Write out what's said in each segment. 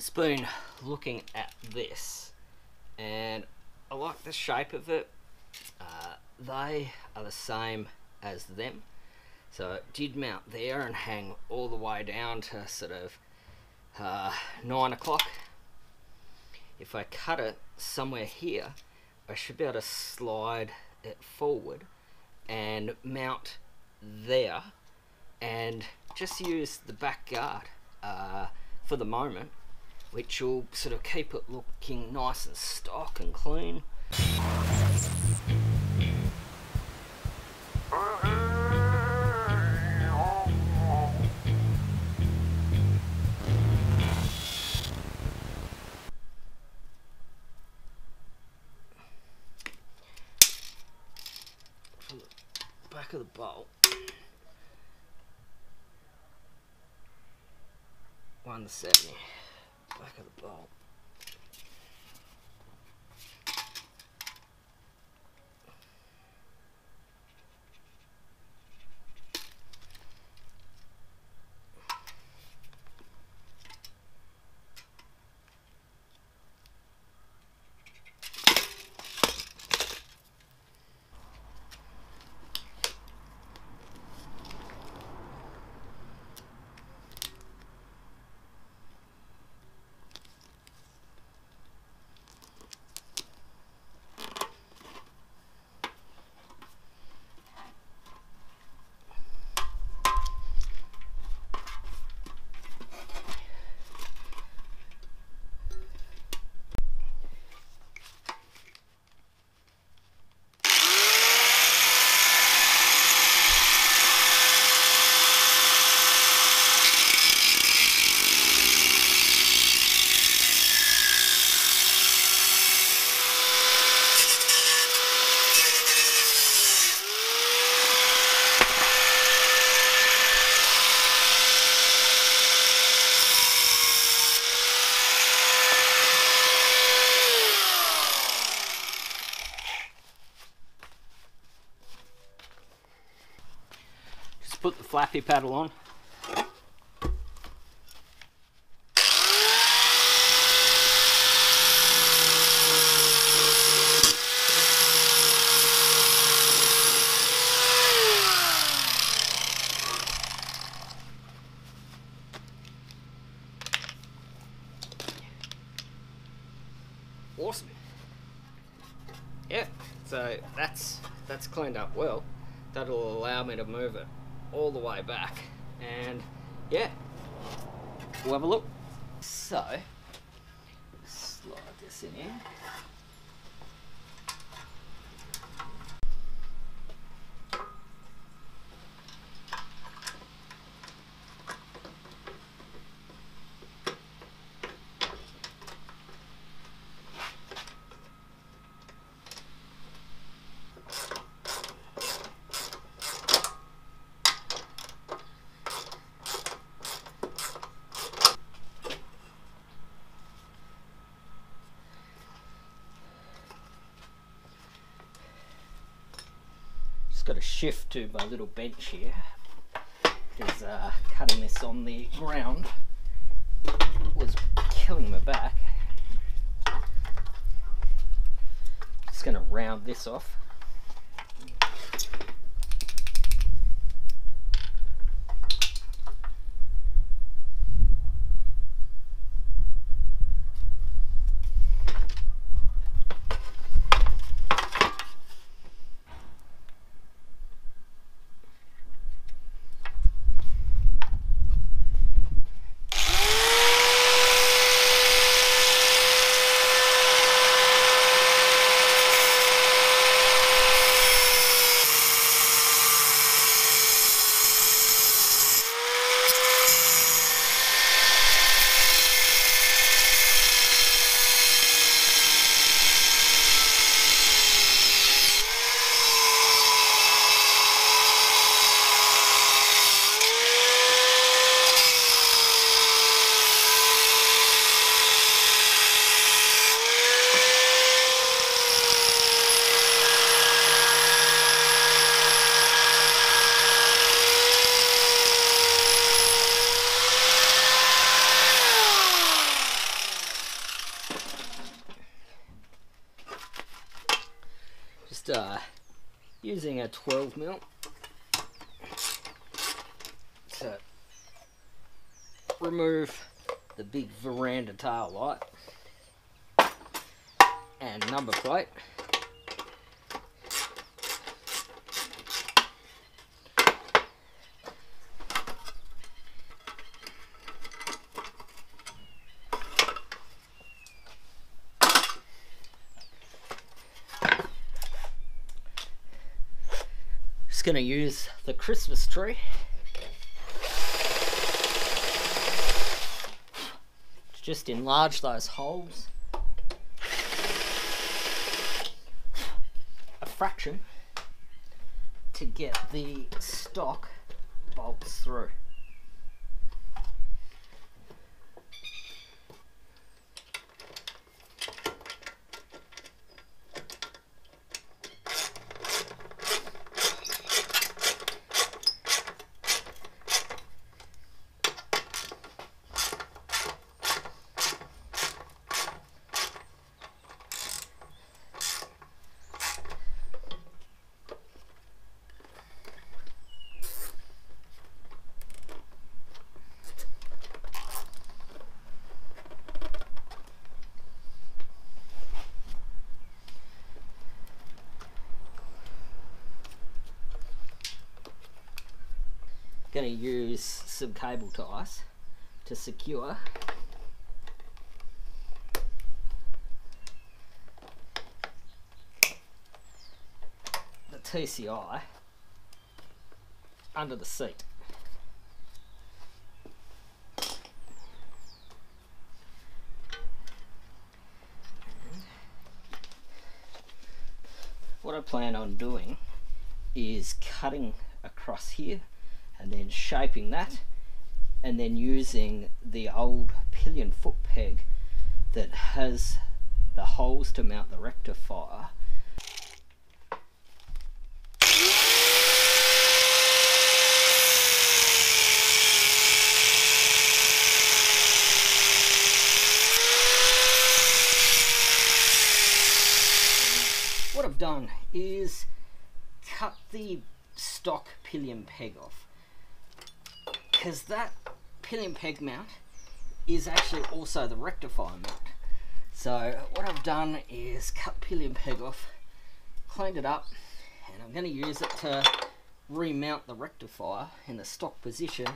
Just been looking at this and I like the shape of it. They are the same as them, so it did mount there and hang all the way down to sort of 9 o'clock. If I cut it somewhere here, I should be able to slide it forward and mount there and just use the back guard for the moment, which will sort of keep it looking nice and stock and clean. From the back of the bolt, 170, back of the bolt. Put the flappy paddle on. Awesome. Yeah, so that's cleaned up well. That'll allow me to move it all the way back, and yeah, we'll have a look. So slide this in here. Got to shift to my little bench here because cutting this on the ground was killing my back. Just going to round this off. just using a 12mm to remove the big veranda tail light and number plate. Just going to use the Christmas tree to just enlarge those holes a fraction to get the stock bolts through. Going to use some cable ties to secure the TCI under the seat. What I plan on doing is cutting across here and then shaping that, and then using the old pillion foot peg that has the holes to mount the rectifier. What I've done is cut the stock pillion peg off, because that pillion peg mount is actually also the rectifier mount. So what I've done is cut pillion peg off, cleaned it up, and I'm going to use it to remount the rectifier in the stock position,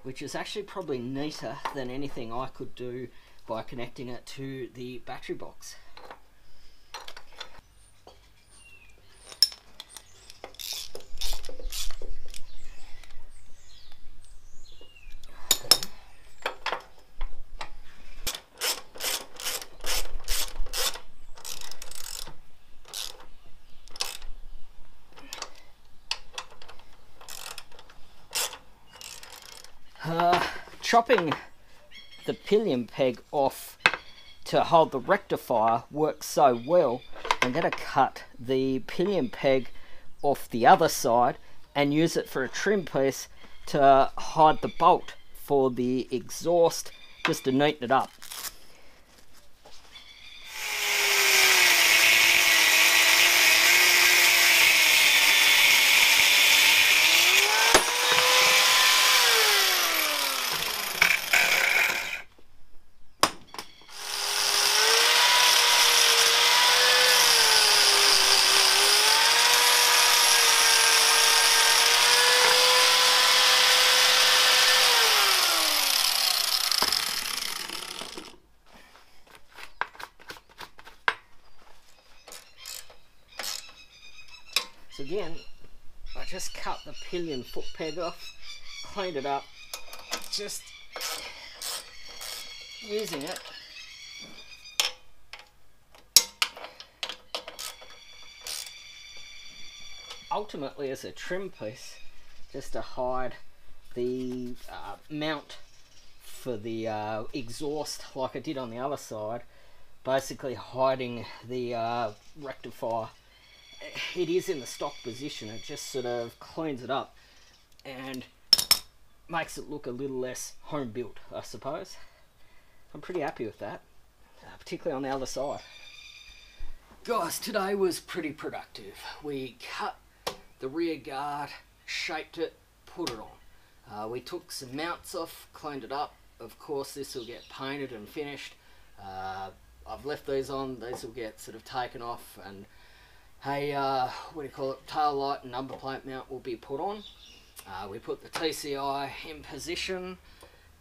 which is actually probably neater than anything I could do by connecting it to the battery box. Chopping the pillion peg off to hold the rectifier works so well. I'm going to cut the pillion peg off the other side and use it for a trim piece to hide the bolt for the exhaust, just to neaten it up. So again, I just cut the pillion foot peg off, cleaned it up, just using it ultimately as a trim piece, just to hide the mount for the exhaust, like I did on the other side, basically hiding the rectifier. It is in the stock position, it just sort of cleans it up and makes it look a little less home built, I suppose. I'm pretty happy with that, particularly on the other side. Guys, today was pretty productive. We cut the rear guard, shaped it, put it on. We took some mounts off, cleaned it up. Of course, this will get painted and finished. I've left these on. These will get sort of taken off, and hey, what do you call it? Tail light and number plate mount will be put on. We put the TCI in position,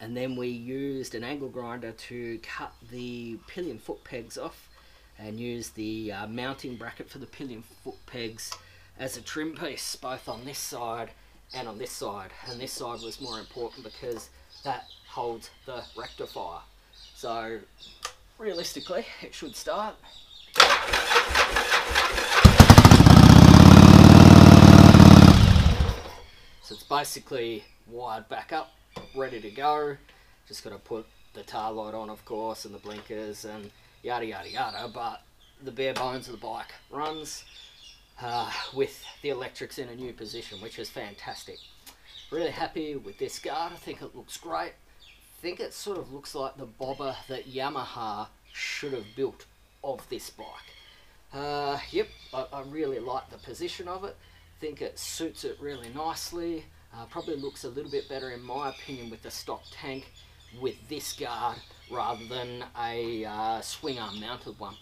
and then we used an angle grinder to cut the pillion foot pegs off, and use the mounting bracket for the pillion foot pegs as a trim piece, both on this side and on this side. And this side was more important because that holds the rectifier. So realistically, it should start. So it's basically wired back up, ready to go. Just got to put the tail light on, of course, and the blinkers and yada yada yada, but the bare bones of the bike runs with the electrics in a new position, which is fantastic. Really happy with this guard. I think it looks great. I think it sort of looks like the bobber that Yamaha should have built of this bike. Yep, I really like the position of it. I think it suits it really nicely. Probably looks a little bit better in my opinion with the stock tank with this guard rather than a swing arm mounted one.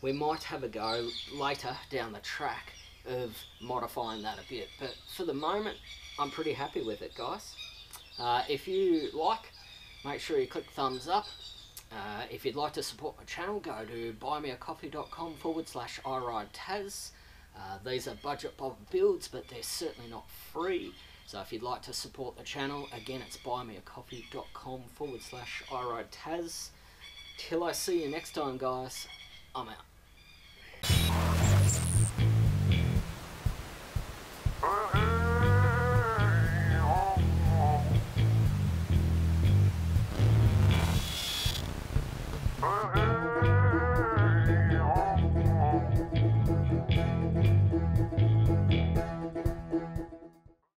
We might have a go later down the track of modifying that a bit, but for the moment I'm pretty happy with it, guys. If you like, make sure you click thumbs up. If you'd like to support my channel, go to buymeacoffee.com/iRideTaz. These are budget bob builds, but they're certainly not free. So if you'd like to support the channel, again, it's buymeacoffee.com/iRideTaz. Till I see you next time, guys, I'm out.